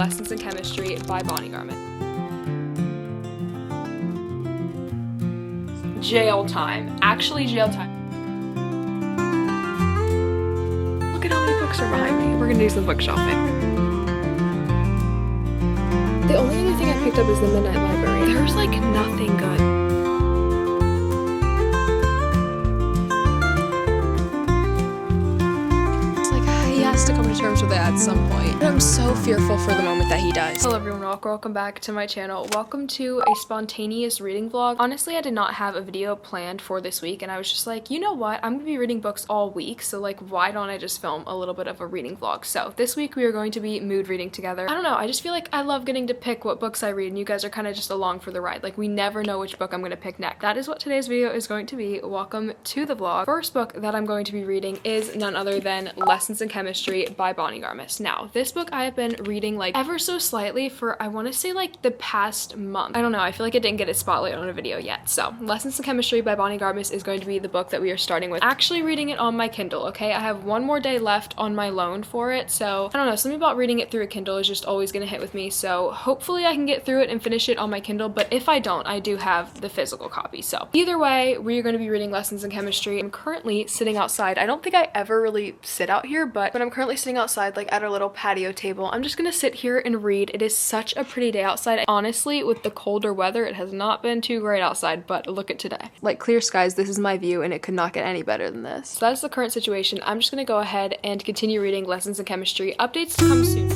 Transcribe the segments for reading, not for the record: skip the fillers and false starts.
Lessons in Chemistry by Bonnie Garment. Jail time. Actually, jail time. Look at how many books are behind me. We're gonna do some book shopping. The only other thing I picked up is the Midnight Library. There's like nothing good. He has to come to terms with it at some point. But I'm so fearful for the moment that he does. Hello everyone, welcome back to my channel. Welcome to a spontaneous reading vlog. Honestly, I did not have a video planned for this week and I was just like, you know what? I'm gonna be reading books all week, so like why don't I just film a little bit of a reading vlog? So this week we are going to be mood reading together. I don't know, I just feel like I love getting to pick what books I read and you guys are kind of just along for the ride. Like we never know which book I'm gonna pick next. That is what today's video is going to be. Welcome to the vlog. First book that I'm going to be reading is none other than Lessons in Chemistry by Bonnie Garment. Now, this book I have been reading like ever so slightly for I want to say like the past month. I don't know, I feel like it didn't get its spotlight on a video yet. So Lessons in Chemistry by Bonnie Garment is going to be the book that we are starting with. Actually reading it on my Kindle, okay? I have one more day left on my loan for it, so I don't know, something about reading it through a Kindle is just always gonna hit with me, so hopefully I can get through it and finish it on my Kindle, but if I don't, I do have the physical copy. So either way, we are going to be reading Lessons in Chemistry. I'm currently sitting outside. I don't think I ever really sit out here, but I'm currently sitting outside like at our little patio table. I'm just gonna sit here and read. It is such a pretty day outside. Honestly, with the colder weather, it has not been too great outside, but look at today. Like clear skies, this is my view and it could not get any better than this. So that's the current situation. I'm just gonna go ahead and continue reading Lessons in Chemistry. Updates to come soon.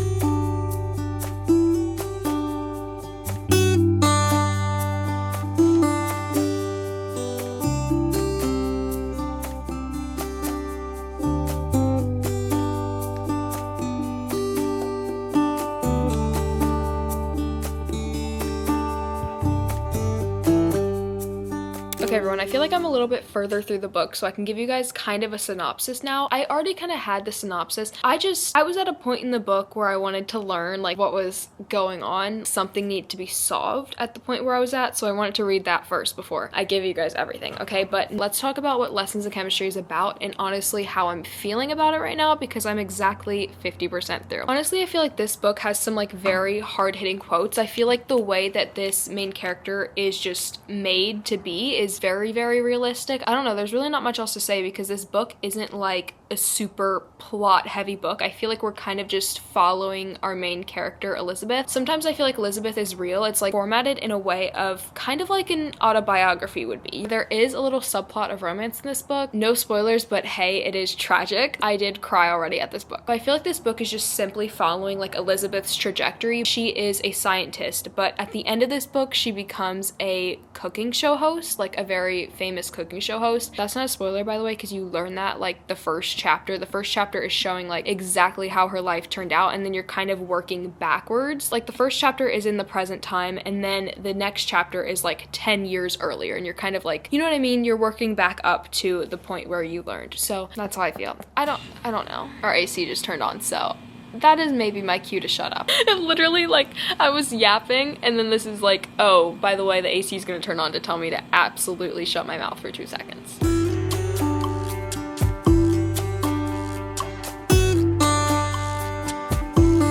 Okay everyone, I feel like I'm a little bit further through the book, so I can give you guys kind of a synopsis now. I already kind of had the synopsis. I was at a point in the book where I wanted to learn like what was going on. Something needed to be solved at the point where I was at, so I wanted to read that first before I give you guys everything, okay? But let's talk about what Lessons in Chemistry is about and honestly how I'm feeling about it right now because I'm exactly 50% through. Honestly, I feel like this book has some like very hard-hitting quotes. I feel like the way that this main character is just made to be is very, very realistic. I don't know, there's really not much else to say because this book isn't like a super plot heavy book. I feel like we're kind of just following our main character, Elizabeth. Sometimes I feel like Elizabeth is real. It's like formatted in a way of kind of like an autobiography would be. There is a little subplot of romance in this book. No spoilers, but hey, it is tragic. I did cry already at this book. But I feel like this book is just simply following like Elizabeth's trajectory. She is a scientist, but at the end of this book, she becomes a cooking show host, like a very famous cooking show host. That's not a spoiler, by the way, because you learn that like the first chapter. The first chapter is showing like exactly how her life turned out, and then you're kind of working backwards. Like the first chapter is in the present time, and then the next chapter is like 10 years earlier, and you're kind of like, you know what I mean? You're working back up to the point where you learned. So that's how I feel. I don't know. Our AC just turned on, so that is maybe my cue to shut up. It literally, like, I was yapping, and then this is like, oh, by the way, the AC is gonna turn on to tell me to absolutely shut my mouth for 2 seconds.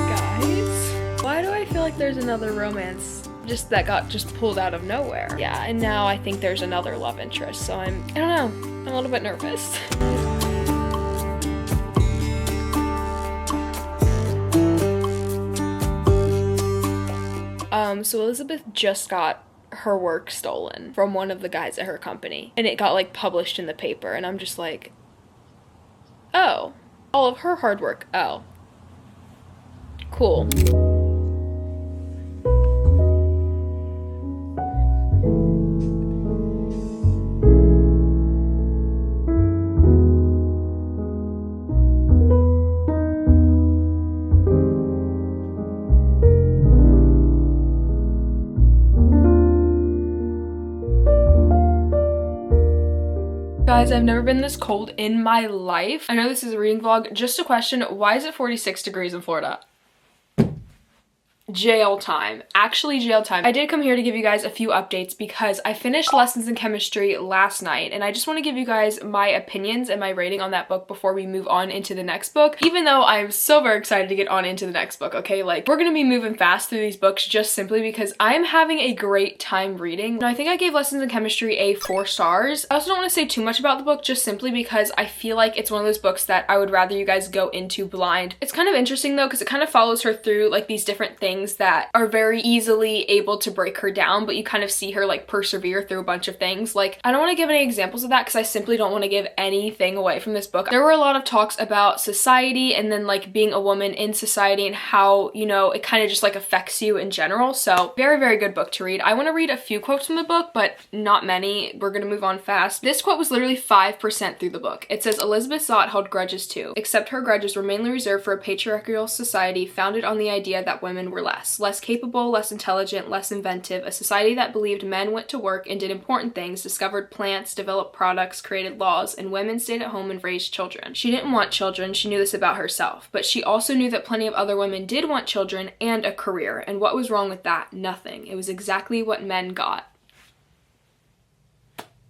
Guys, why do I feel like there's another romance just that got just pulled out of nowhere? Yeah, and now I think there's another love interest, so I don't know, I'm a little bit nervous. So Elizabeth just got her work stolen from one of the guys at her company, and it got like published in the paper, and I'm just like, oh, all of her hard work, oh, cool. Guys, I've never been this cold in my life. I know this is a reading vlog. Just a question, why is it 46 degrees in Florida? jail time. Actually jail time. I did come here to give you guys a few updates because I finished Lessons in Chemistry last night, and I just want to give you guys my opinions and my rating on that book before we move on into the next book, even though I'm so very excited to get on into the next book, okay? Like, we're gonna be moving fast through these books just simply because I'm having a great time reading. And I think I gave Lessons in Chemistry a 4 stars. I also don't want to say too much about the book just simply because I feel like it's one of those books that I would rather you guys go into blind. It's kind of interesting though because it kind of follows her through like these different things that are very easily able to break her down, but you kind of see her like persevere through a bunch of things. Like, I don't want to give any examples of that because I simply don't want to give anything away from this book. There were a lot of talks about society and then like being a woman in society and how, you know, it kind of just like affects you in general. So very, very good book to read. I want to read a few quotes from the book, but not many. We're gonna move on fast. This quote was literally 5% through the book. It says, Elizabeth Zott held grudges too, except her grudges were mainly reserved for a patriarchal society founded on the idea that women were less capable, less intelligent, less inventive, a society that believed men went to work and did important things, discovered plants, developed products, created laws, and women stayed at home and raised children. She didn't want children, she knew this about herself, but she also knew that plenty of other women did want children and a career, and what was wrong with that? Nothing. It was exactly what men got.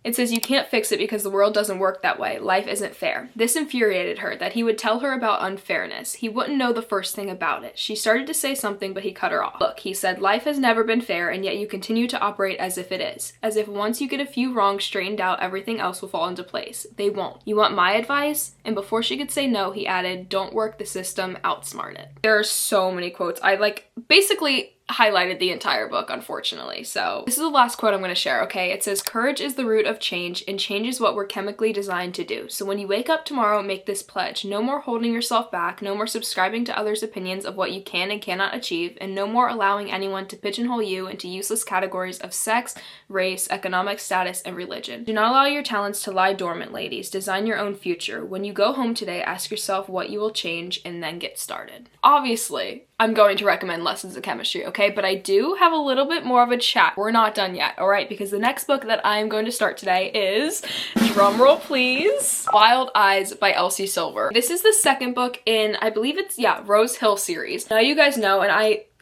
It says, you can't fix it because the world doesn't work that way. Life isn't fair. This infuriated her, that he would tell her about unfairness. He wouldn't know the first thing about it. She started to say something, but he cut her off. Look, he said, life has never been fair, and yet you continue to operate as if it is. As if once you get a few wrongs straightened out, everything else will fall into place. They won't. You want my advice? And before she could say no, he added, don't work the system, outsmart it. There are so many quotes. I basically highlighted the entire book, unfortunately. So this is the last quote I'm going to share, okay? It says, courage is the root of change, and change is what we're chemically designed to do. So when you wake up tomorrow, make this pledge. No more holding yourself back, no more subscribing to others' opinions of what you can and cannot achieve, and no more allowing anyone to pigeonhole you into useless categories of sex, race, economic status, and religion. Do not allow your talents to lie dormant, ladies. Design your own future. When you go home today, ask yourself what you will change, and then get started. Obviously, I'm going to recommend Lessons in Chemistry, okay? But I do have a little bit more of a chat. We're not done yet, all right? Because the next book that I'm going to start today is, drumroll please, Wild Eyes by Elsie Silver. This is the second book in, I believe it's, yeah, Rose Hill series. Now you guys know, and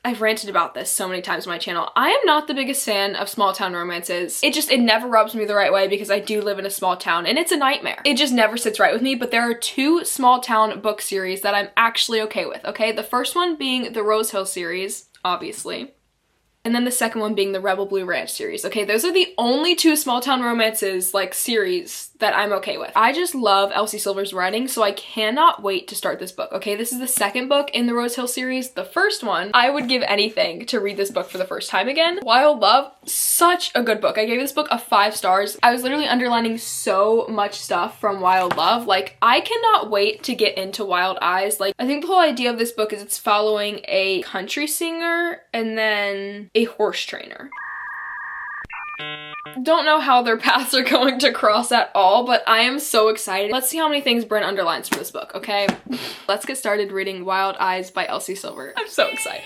I've ranted about this so many times on my channel. I am not the biggest fan of small town romances. It never rubs me the right way because I do live in a small town and it's a nightmare. It just never sits right with me, but there are 2 small town book series that I'm actually okay with, okay? The first one being the Rose Hill series, obviously. And then the second one being the Rebel Blue Ranch series. Okay, those are the only 2 small town romances, series that I'm okay with. I just love Elsie Silver's writing, so I cannot wait to start this book, okay? This is the second book in the Rose Hill series. The first one, I would give anything to read this book for the first time again. Wild Love, such a good book. I gave this book a 5 stars. I was literally underlining so much stuff from Wild Love. I cannot wait to get into Wild Eyes. I think the whole idea of this book is it's following a country singer and then a horse trainer. Don't know how their paths are going to cross at all, but I am so excited. Let's see how many things Brent underlines from this book, okay? Let's get started reading Wild Eyes by Elsie Silver. I'm so excited.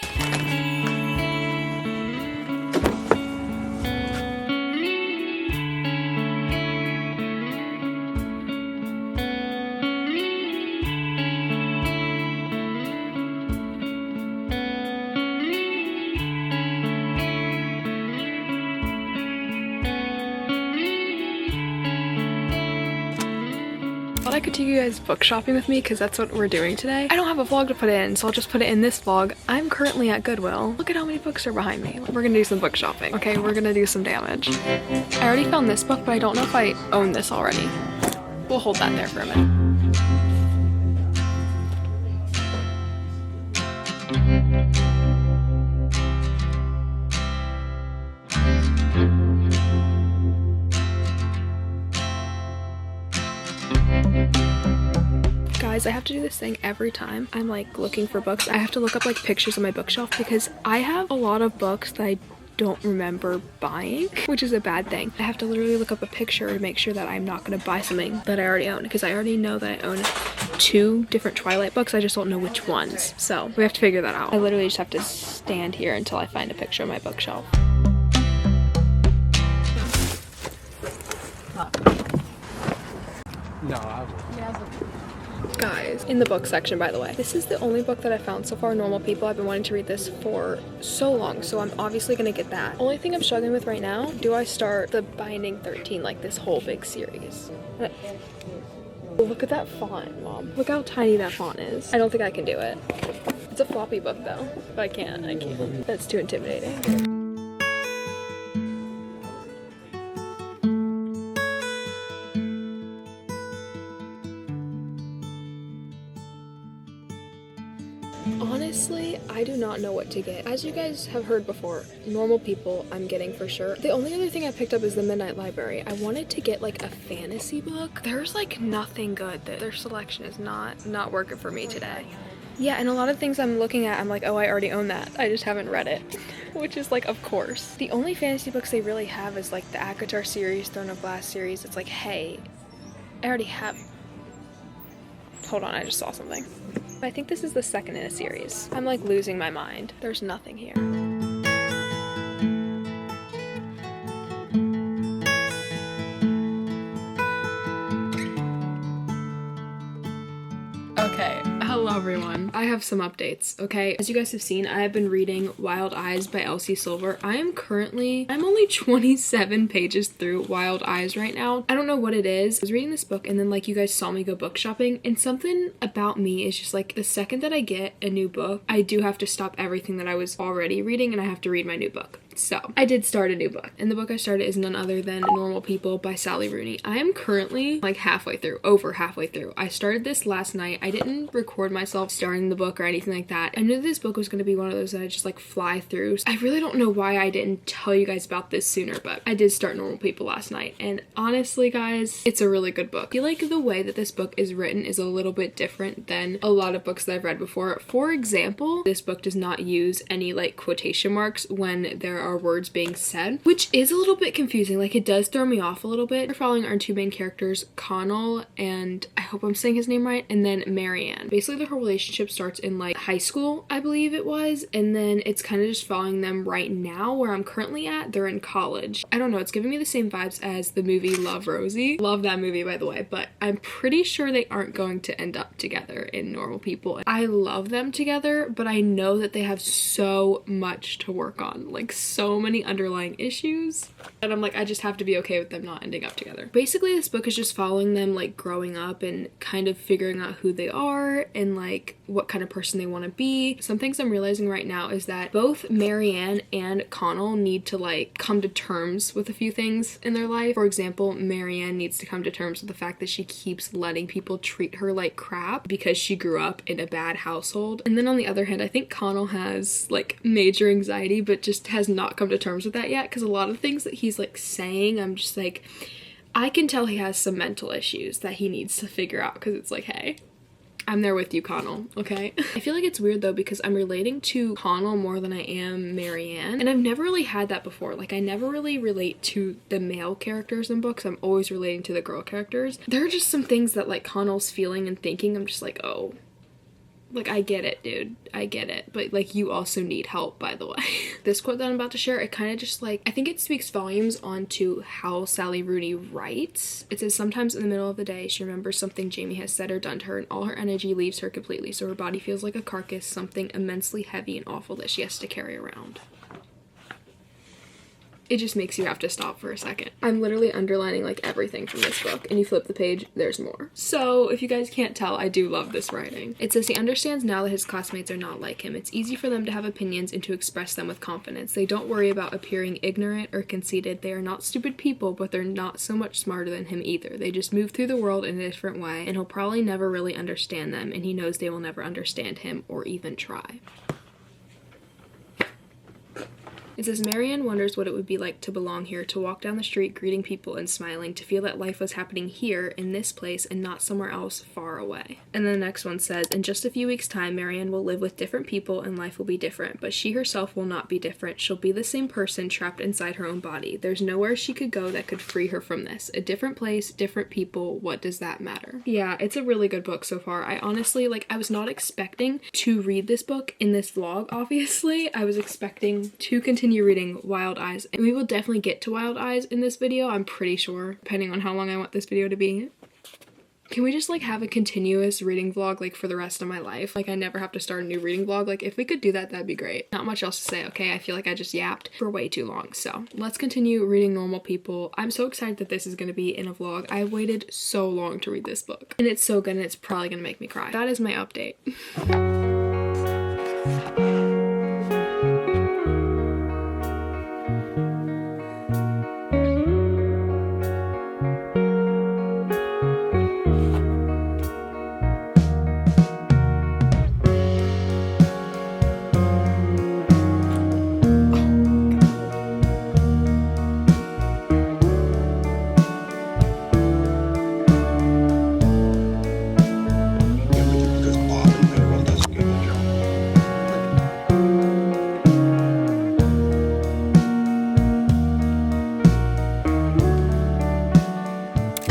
I could take you guys book shopping with me because that's what we're doing today. I don't have a vlog to put in, so I'll just put it in this vlog. I'm currently at Goodwill. Look at how many books are behind me. We're gonna do some book shopping. Okay, we're gonna do some damage. I already found this book, but I don't know if I own this already. We'll hold that there for a minute. Guys, I have to do this thing every time I'm looking for books. I have to look up pictures on my bookshelf because I have a lot of books that I don't remember buying, which is a bad thing. I have to literally look up a picture to make sure that I'm not gonna buy something that I already own because I already know that I own 2 different Twilight books. I just don't know which ones. So we have to figure that out. I literally just have to stand here until I find a picture on my bookshelf. No, I wouldn't. Guys, in the book section, by the way, this is the only book that I found so far, Normal People. I've been wanting to read this for so long, so I'm obviously gonna get that. Only thing I'm struggling with right now, do I start the Binding 13, like this whole big series? Look at that font, Mom. Look how tiny that font is. I don't think I can do it. It's a floppy book though. But I can't. That's too intimidating. Honestly, I do not know what to get. As you guys have heard before, Normal People I'm getting for sure. The only other thing I picked up is the Midnight Library. I wanted to get like a fantasy book. There's like nothing good. Their selection is not working for me today. Yeah, and a lot of things I'm looking at, I'm like, oh, I already own that. I just haven't read it. Which is like, of course. The only fantasy books they really have is like the ACOTAR series, Throne of Glass series. It's like, hey, I already have... Hold on, I just saw something. I think this is the second in a series. I'm like losing my mind. There's nothing here. Okay, hello everyone. I have some updates, okay? As you guys have seen, I have been reading Wild Eyes by Elsie Silver. I'm only 27 pages through Wild Eyes right now. I don't know what it is. I was reading this book and then like you guys saw me go book shopping, and something about me is just like the second that I get a new book, I do have to stop everything that I was already reading and I have to read my new book. So I did start a new book, and the book I started is none other than Normal People by Sally Rooney. I am currently like over halfway through. I started this last night. I didn't record myself starting the book or anything like that. I knew this book was going to be one of those that I just like fly through. I really don't know why I didn't tell you guys about this sooner, but I did start Normal People last night, and honestly guys, it's a really good book. I feel like the way that this book is written is a little bit different than a lot of books that I've read before. For example, this book does not use any like quotation marks when there are words being said, which is a little bit confusing. Like, it does throw me off a little bit. We're following our two main characters, Connell, and I hope I'm saying his name right, and then Marianne. Basically, their whole relationship starts in like high school, I believe it was, and then it's kind of just following them right now where I'm currently at. They're in college. I don't know, it's giving me the same vibes as the movie Love, Rosie. Love that movie, by the way, but I'm pretty sure they aren't going to end up together in Normal People. I love them together, but I know that they have so much to work on, like so many underlying issues, and I'm like, I just have to be okay with them not ending up together. Basically, this book is just following them like growing up and kind of figuring out who they are and like what kind of person they want to be. Some things I'm realizing right now is that both Marianne and Connell need to like come to terms with a few things in their life. For example, Marianne needs to come to terms with the fact that she keeps letting people treat her like crap because she grew up in a bad household. And then on the other hand, I think Connell has like major anxiety but just has not come to terms with that yet, because a lot of things that he's like saying, I'm just like, I can tell he has some mental issues that he needs to figure out, because it's like, hey, I'm there with you, Connell, okay? I feel like it's weird though, because I'm relating to Connell more than I am Marianne, and I've never really had that before. Like, I never really relate to the male characters in books. I'm always relating to the girl characters. There are just some things that like Connell's feeling and thinking, I'm just like, oh, like, I get it, dude. I get it. But, like, you also need help, by the way. This quote that I'm about to share, it kind of just, like, I think it speaks volumes onto how Sally Rooney writes. It says, sometimes in the middle of the day, she remembers something Jamie has said or done to her, and all her energy leaves her completely, so her body feels like a carcass, something immensely heavy and awful that she has to carry around. It just makes you have to stop for a second. I'm literally underlining like everything from this book, and you flip the page, there's more. So if you guys can't tell, I do love this writing. It says he understands now that his classmates are not like him. It's easy for them to have opinions and to express them with confidence. They don't worry about appearing ignorant or conceited. They are not stupid people, but they're not so much smarter than him either. They just move through the world in a different way, and he'll probably never really understand them, and he knows they will never understand him or even try. It says, Marianne wonders what it would be like to belong here, to walk down the street greeting people and smiling, to feel that life was happening here in this place and not somewhere else far away. And then the next one says, in just a few weeks' time, Marianne will live with different people and life will be different, but she herself will not be different. She'll be the same person trapped inside her own body. There's nowhere she could go that could free her from this. A different place, different people, what does that matter? Yeah, it's a really good book so far. I honestly, like, I was not expecting to read this book in this vlog, obviously. I was expecting to continue reading Wild Eyes, and we will definitely get to Wild Eyes in this video, I'm pretty sure, depending on how long I want this video to be. Can we just like have a continuous reading vlog like for the rest of my life? Like I never have to start a new reading vlog. Like if we could do that, that'd be great. Not much else to say, okay? I feel like I just yapped for way too long. So let's continue reading Normal People. I'm so excited that this is gonna be in a vlog. I waited so long to read this book and it's so good and it's probably gonna make me cry. That is my update.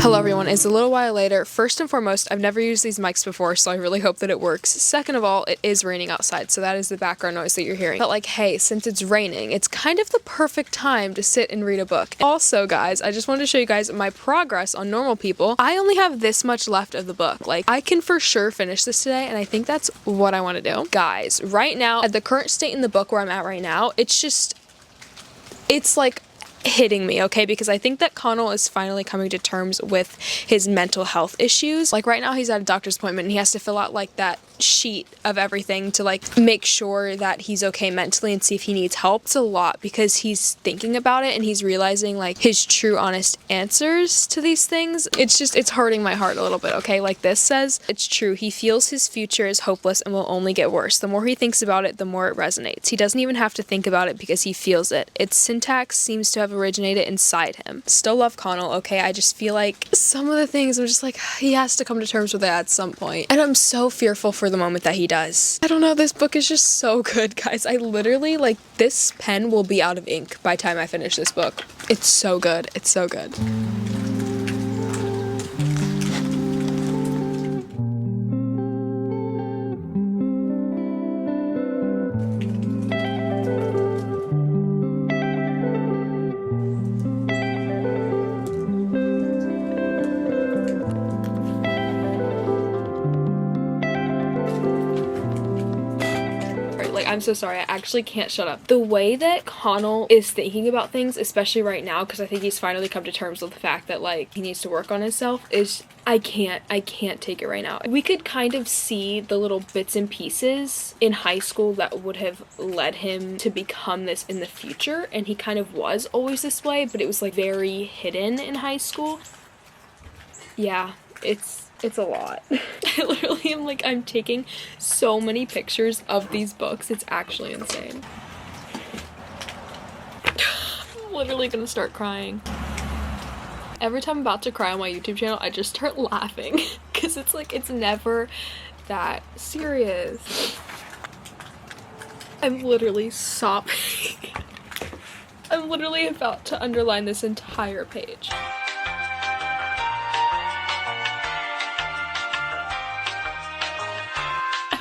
Hello everyone, it's a little while later. First and foremost, I've never used these mics before, so I really hope that it works. Second of all, it is raining outside, so that is the background noise that you're hearing. But like, hey, since it's raining, it's kind of the perfect time to sit and read a book. Also, guys, I just wanted to show you guys my progress on Normal People. I only have this much left of the book. Like, I can for sure finish this today, and I think that's what I want to do. Guys, right now, at the current state in the book where I'm at right now, it's like hitting me, okay? Because I think that Connell is finally coming to terms with his mental health issues. Like right now he's at a doctor's appointment and he has to fill out like that sheet of everything to like make sure that he's okay mentally and see if he needs help. It's a lot because he's thinking about it and he's realizing like his true honest answers to these things. It's hurting my heart a little bit, okay? Like this says, it's true. He feels his future is hopeless and will only get worse. The more he thinks about it, the more it resonates. He doesn't even have to think about it because he feels it. Its syntax seems to have originated inside him. Still love Connell, okay? I just feel like some of the things I'm just like, he has to come to terms with it at some point. And I'm so fearful for the moment that he does. I don't know, this book is just so good, guys. I literally, like, this pen will be out of ink by the time I finish this book. It's so good. It's so good. I'm so sorry, I actually can't shut up. The way that Connell is thinking about things, especially right now, because I think he's finally come to terms with the fact that like he needs to work on himself, is I can't take it right now. We could kind of see the little bits and pieces in high school that would have led him to become this in the future, and he kind of was always this way, but it was like very hidden in high school. Yeah, it's a lot. I literally am like, I'm taking so many pictures of these books. It's actually insane. I'm literally gonna start crying. Every time I'm about to cry on my YouTube channel, I just start laughing because it's like, it's never that serious. I'm literally sobbing. I'm literally about to underline this entire page.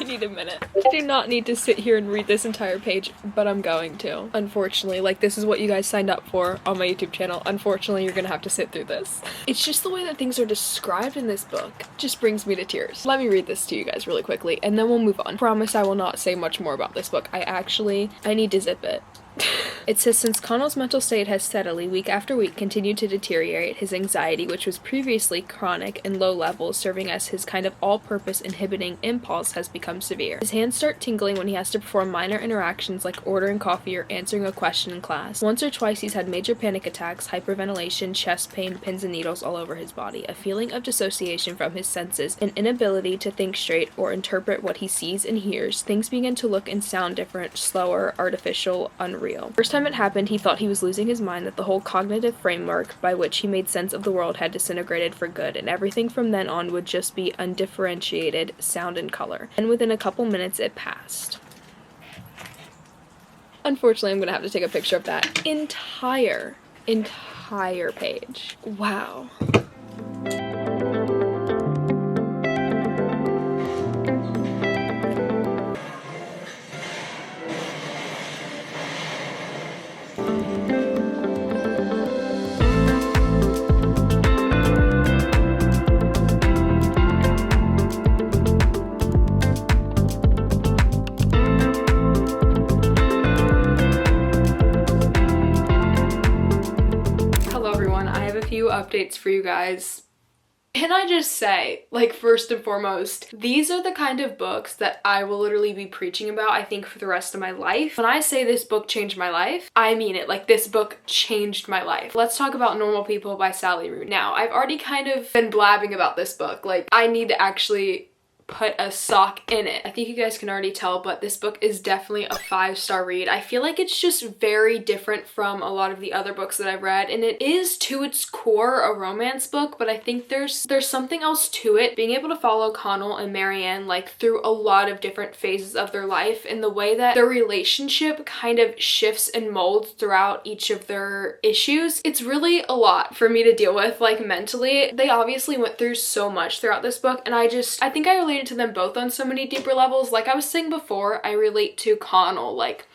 I need a minute. I do not need to sit here and read this entire page, but I'm going to. Unfortunately, like this is what you guys signed up for on my YouTube channel. Unfortunately, you're gonna have to sit through this. It's just the way that things are described in this book just brings me to tears. Let me read this to you guys really quickly and then we'll move on. Promise I will not say much more about this book. I need to zip it. It says, since Connell's mental state has steadily, week after week, continued to deteriorate, his anxiety, which was previously chronic and low levels, serving as his kind of all-purpose inhibiting impulse, has become severe. His hands start tingling when he has to perform minor interactions like ordering coffee or answering a question in class. Once or twice he's had major panic attacks, hyperventilation, chest pain, pins and needles all over his body, a feeling of dissociation from his senses, an inability to think straight or interpret what he sees and hears. Things begin to look and sound different, slower, artificial, unreal. First time it happened, he thought he was losing his mind, that the whole cognitive framework by which he made sense of the world had disintegrated for good, and everything from then on would just be undifferentiated sound and color. And within a couple minutes, it passed. Unfortunately, I'm gonna have to take a picture of that entire page. Wow. updates for you guys. Can I just say, like, first and foremost, these are the kind of books that I will literally be preaching about, I think, for the rest of my life. When I say this book changed my life, I mean it. Like, this book changed my life. Let's talk about Normal People by Sally Rooney. Now, I've already kind of been blabbing about this book. Like, I need to actually put a sock in it. I think you guys can already tell, but this book is definitely a 5-star read. I feel like it's just very different from a lot of the other books that I've read, and it is to its core a romance book, but I think there's something else to it. Being able to follow Connell and Marianne like through a lot of different phases of their life, and the way that their relationship kind of shifts and molds throughout each of their issues. It's really a lot for me to deal with, like, mentally. They obviously went through so much throughout this book, and I think I related to them both on so many deeper levels. Like I was saying before, I relate to Connell like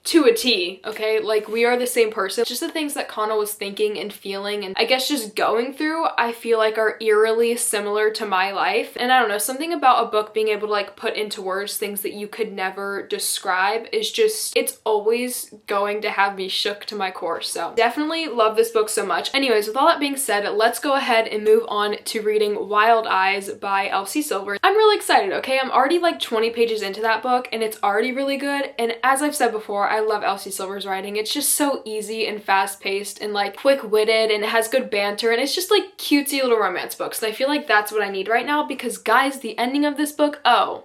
to a T, okay? Like, we are the same person. Just the things that Connell was thinking and feeling and I guess just going through, I feel like are eerily similar to my life. And I don't know, something about a book being able to like put into words things that you could never describe is just, it's always going to have me shook to my core. So definitely love this book so much. Anyways, with all that being said, let's go ahead and move on to reading Wild Eyes by Elsie Silver. I'm really excited, okay? I'm already like 20 pages into that book and it's already really good. And as I've said before, I love Elsie Silver's writing. It's just so easy and fast-paced and like quick-witted, and it has good banter, and it's just like cutesy little romance books. And I feel like that's what I need right now because, guys, the ending of this book, oh,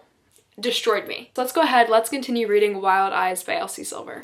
destroyed me. So let's go ahead, let's continue reading Wild Eyes by Elsie Silver.